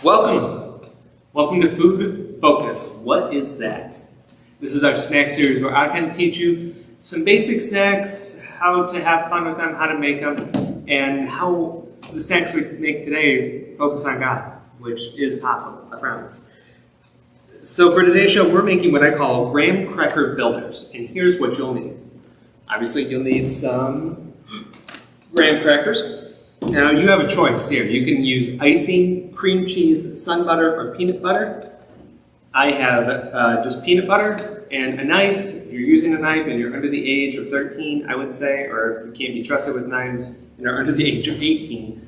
Welcome. Welcome to Food Focus. What is that? This is our snack series where I can teach you some basic snacks, how to have fun with them, how to make them, and how the snacks we make today focus on God, which is possible, I promise. So for today's show, we're making what I call graham cracker builders, and here's what you'll need. Obviously, you'll need some graham crackers. Now, you have a choice here. You can use icing, cream cheese, sun butter, or peanut butter. I have just peanut butter and a knife. If you're using a knife and you're under the age of 13, I would say, or you can't be trusted with knives and are under the age of 18,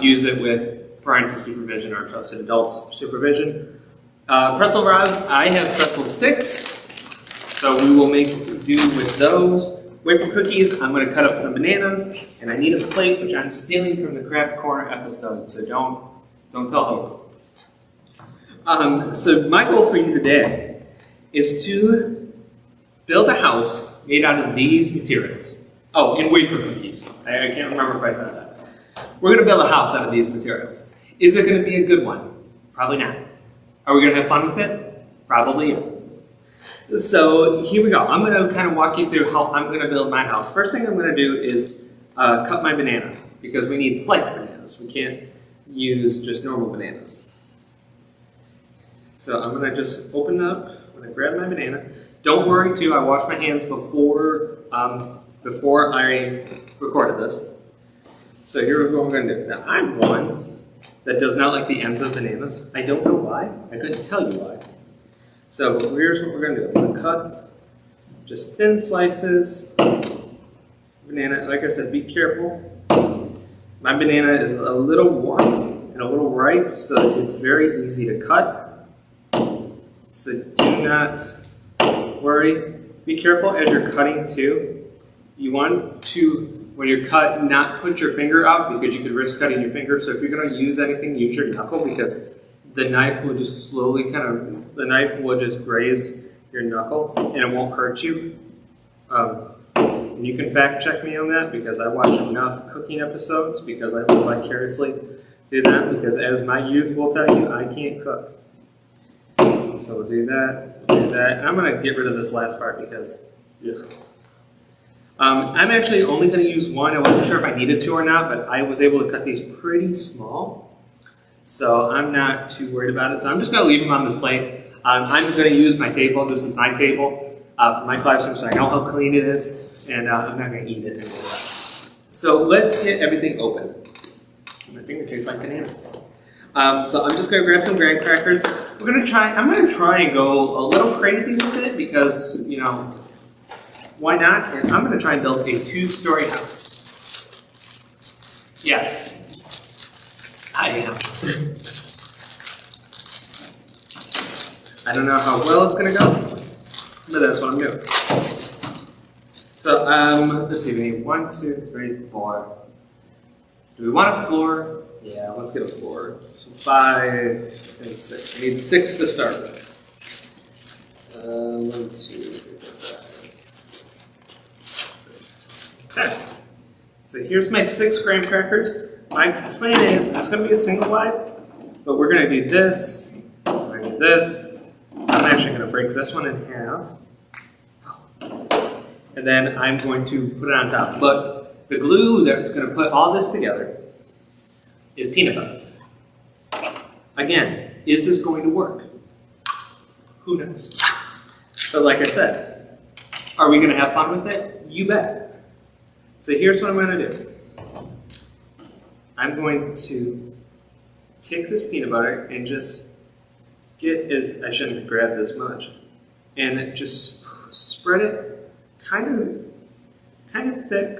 use it with parental supervision or trusted adults supervision. Pretzel rods, I have pretzel sticks, so we will make do with those. Wafer cookies, I'm going to cut up some bananas, and I need a plate, which I'm stealing from the Craft Corner episode, so don't tell Hope. So my goal for you today is to build a house made out of these materials. Oh, and wafer cookies. I can't remember if I said that. We're going to build a house out of these materials. Is it going to be a good one? Probably not. Are we going to have fun with it? Probably yeah. So here we go. I'm going to kind of walk you through how I'm going to build my house. First thing I'm going to do is cut my banana, because we need sliced bananas. We can't use just normal bananas. So I'm going to just open up. I'm going to grab my banana. Don't worry too, I washed my hands before I recorded this. So here's what I'm going to do. Now I'm one that does not like the ends of bananas. I don't know why. I couldn't tell you why. So here's what we're going to do. I'm going to cut just thin slices. Banana, like I said, be careful. My banana is a little warm and a little ripe, so it's very easy to cut. So do not worry. Be careful as you're cutting too. You want to, when you're cut, not put your finger out because you could risk cutting your finger. So if you're going to use anything, use your knuckle, because the knife will just slowly the knife will just graze your knuckle and it won't hurt you. And you can fact check me on that, because I watch enough cooking episodes, because I live vicariously through them, because as my youth will tell you, I can't cook. So we'll do that, and I'm going to get rid of this last part because, ugh. I'm actually only going to use one. I wasn't sure if I needed to or not, but I was able to cut these pretty small. So I'm not too worried about it. So I'm just going to leave them on this plate. I'm going to use my table. This is my table for my classroom, so I know how clean it is, and I'm not going to eat it anymore. So let's get everything open. My finger tastes like banana. So I'm just going to grab some graham crackers. I'm going to try and go a little crazy with it because, you know, why not? And I'm going to try and build a 2-story house. Yes. I am. I don't know how well it's going to go, but that's what I'm doing. So, let's see, we need 1, 2, 3, 4. Do we want a floor? Yeah, let's get a floor. So 5 and 6. We need 6 to start with. 1, 2, 3, 4, 5, 6. Okay. So here's my 6 graham crackers. My plan is, it's going to be a single wide, but we're going to do this, we're going to do this. I'm actually going to break this one in half. And then I'm going to put it on top. But the glue that's going to put all this together is peanut butter. Again, is this going to work? Who knows? But like I said, are we going to have fun with it? You bet. So here's what I'm going to do. I'm going to take this peanut butter and just I shouldn't grab this much, and just spread it kind of thick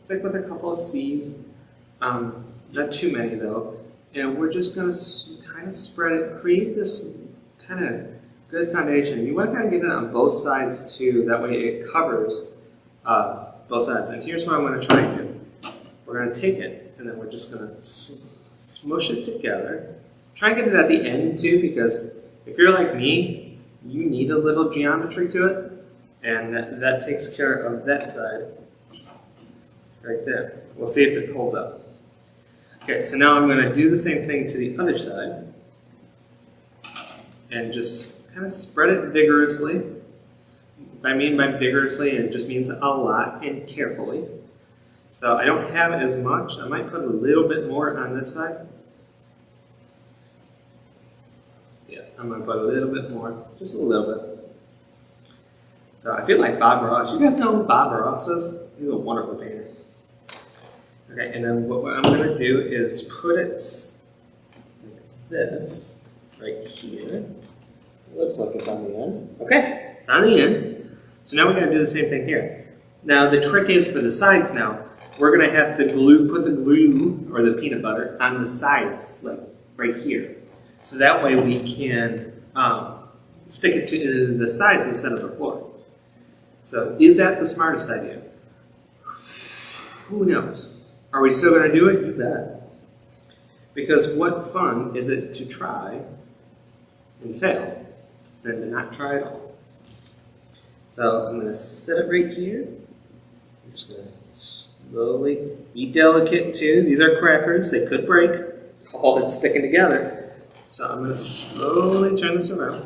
with a couple of C's, not too many though, and we're just going to kind of spread it, create this kind of good foundation. You want to kind of get it on both sides too, that way it covers both sides. And here's what I'm going to try and do. We're going to take it, and then we're just going to smush it together. Try and get it at the end too, because if you're like me, you need a little geometry to it, and that takes care of that side right there. We'll see if it holds up. Okay, so now I'm going to do the same thing to the other side. and just kind of spread it vigorously. What I mean by vigorously, it just means a lot and carefully. So I don't have as much. I might put a little bit more on this side. Yeah, I'm going to put a little bit more, just a little bit. So I feel like Bob Ross. You guys know who Bob Ross is? He's a wonderful painter. Okay, and then what I'm going to do is put it like this right here. It looks like it's on the end. Okay, it's on the end. So now we're going to do the same thing here. Now the trick is for the sides now, we're going to have to put the glue or the peanut butter on the sides, like right here. So that way we can stick it to the sides instead of the floor. So is that the smartest idea? Who knows? Are we still going to do it? You bet. Because what fun is it to try and fail than to not try at all? So I'm going to set it right here. I'm just going to slowly be delicate too. These are crackers. They could break. All it's sticking together. So I'm going to slowly turn this around.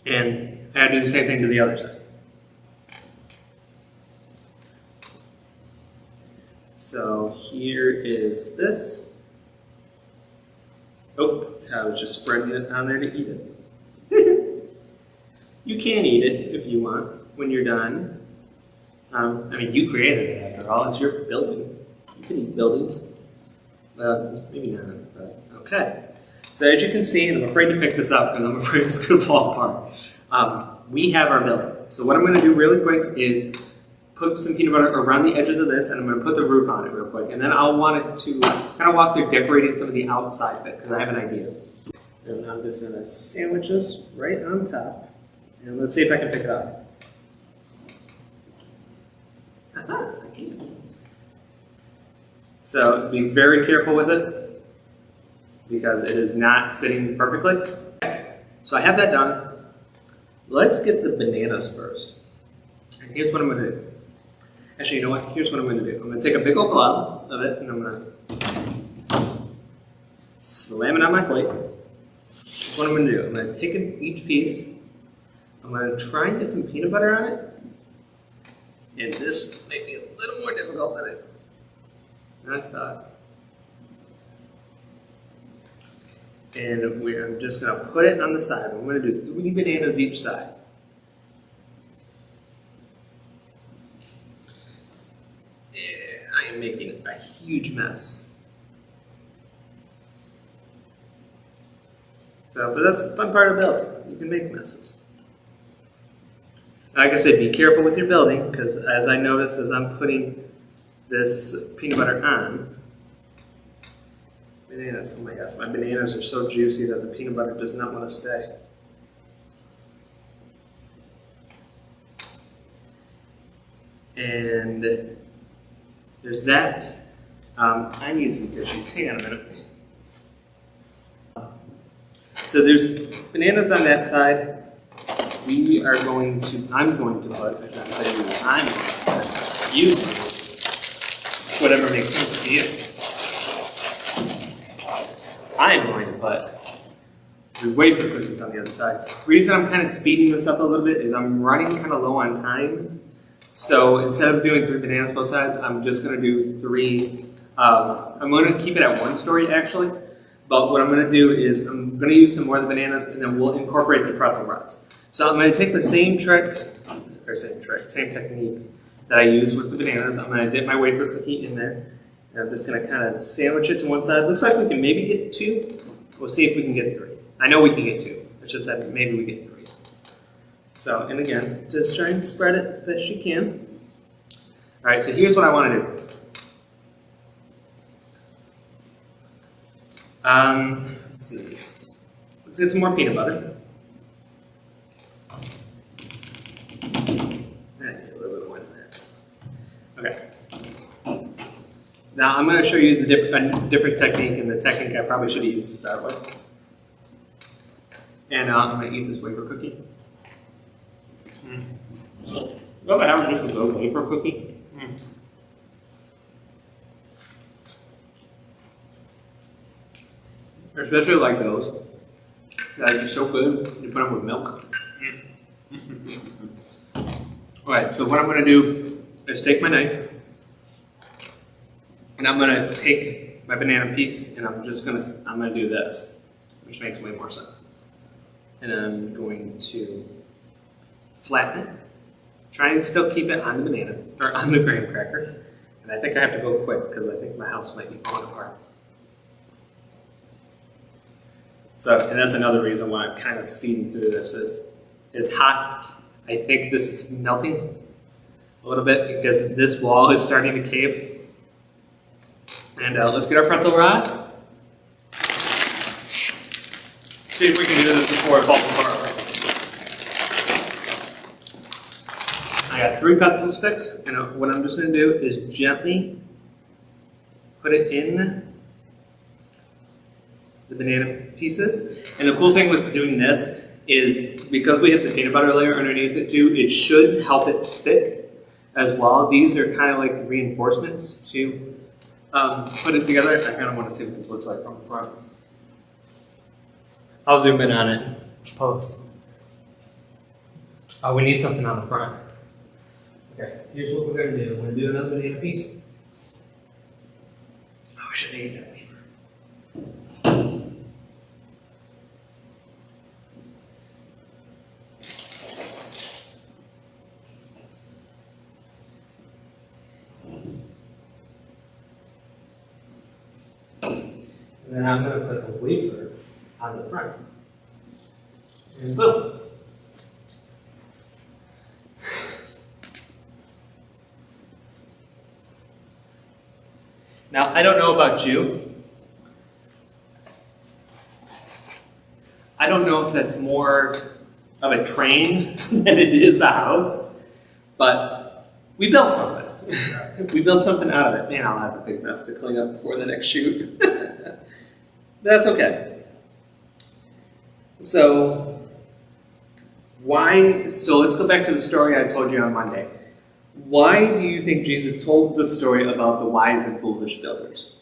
And I do the same thing to the other side. So here is this. Oh, I was just spreading it on there to eat it. You can eat it if you want when you're done. I mean, you created it after all. It's your building. You can eat buildings. Well, maybe not, but okay. So as you can see, and I'm afraid to pick this up because I'm afraid it's going to fall apart. We have our building. So what I'm going to do really quick is put some peanut butter around the edges of this, and I'm going to put the roof on it real quick. And then I'll want it to kind of walk through decorating some of the outside of it because I have an idea. And I'm just going to sandwich this right on top. And let's see if I can pick it up. I can. So be very careful with it because it is not sitting perfectly. Okay. So I have that done. Let's get the bananas first. And here's what I'm going to do. Actually, you know what? Here's what I'm going to do. I'm going to take a big old glob of it and I'm going to slam it on my plate. That's what I'm going to do. I'm going to take each piece. I'm going to try and get some peanut butter on it. And this may be a little more difficult than I thought. And I'm just going to put it on the side. I'm going to do 3 bananas each side. I am making a huge mess. So, but that's the fun part of building. You can make messes. Like I said, be careful with your building, because as I notice as I'm putting this peanut butter on, bananas, oh my gosh, my bananas are so juicy that the peanut butter does not want to stay. And there's that. I need some tissues. Hang on a minute. So there's bananas on that side. I'm going to put, I'm going to put, you, whatever makes sense to you. I'm going to put the wafer cookies on the other side. The reason I'm kind of speeding this up a little bit is I'm running kind of low on time. So instead of doing 3 bananas both sides, I'm just going to do 3. I'm going to keep it at 1 story actually. But what I'm going to do is I'm going to use some more of the bananas and then we'll incorporate the pretzel rods. So I'm going to take the same same technique that I use with the bananas. I'm going to dip my wafer cookie in there. And I'm just going to kind of sandwich it to one side. Looks like we can maybe get 2. We'll see if we can get 3. I know we can get 2. I should say maybe we get 3. So, and again, just try and spread it as best you can. All right, so here's what I want to do. Let's see. Let's get some more peanut butter. I need a little bit more than that. Okay. Now I'm going to show you a different technique, and the technique I probably should have used to start with. And I'm going to eat this wafer cookie. You ever have just a good wafer cookie? Especially like those. That is just so good. You put them with milk. Alright, so what I'm going to do is take my knife and I'm going to take my banana piece and I'm going to do this, which makes way more sense. And I'm going to flatten it. Try and still keep it on the banana, or on the graham cracker. And I think I have to go quick because I think my house might be falling apart. So, and that's another reason why I'm kind of speeding through this is it's hot. I think this is melting a little bit because this wall is starting to cave. And let's get our pretzel rod. See if we can do this before it falls apart. I got 3 pretzel sticks, and what I'm just going to do is gently put it in the banana pieces. And the cool thing with doing this is because we have the peanut butter layer underneath it too, it should help it stick as well. These are kind of like the reinforcements to put it together. I kind of want to see what this looks like from the front. I'll zoom in on it. Post. Oh, we need something on the front. Okay, here's what we're going to do. We're going to do another banana piece. Oh, I should have eaten that wafer. And then I'm going to put a wafer on the front. And boom. Now, I don't know about you. I don't know if that's more of a train than it is a house, but we built something. We built something out of it. Man, I'll have a big mess to clean up before the next shoot. That's okay. So let's go back to the story I told you on Monday. Why do you think Jesus told the story about the wise and foolish builders?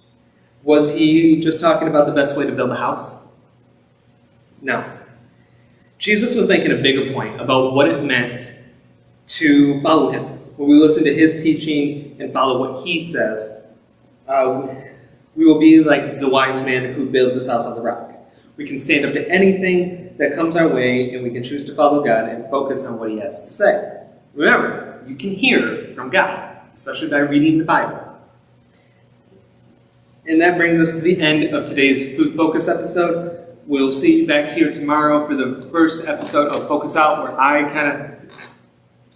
Was he just talking about the best way to build a house? No. Jesus was making a bigger point about what it meant to follow him. When we listen to his teaching and follow what he says, we will be like the wise man who builds his house on the rock. We can stand up to anything that comes our way, and we can choose to follow God and focus on what he has to say. Remember, you can hear from God, especially by reading the Bible. And that brings us to the end of today's Food Focus episode. We'll see you back here tomorrow for the first episode of Focus Out, where I kind of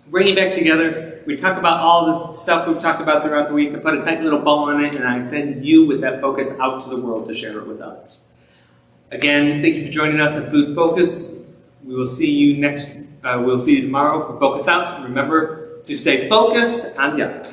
bring you back together. We talk about all this stuff we've talked about throughout the week. I put a tight little bow on it, and I send you with that focus out to the world to share it with others. Again, thank you for joining us at Food Focus. We will see you tomorrow for Focus Out. Remember to stay focused on God.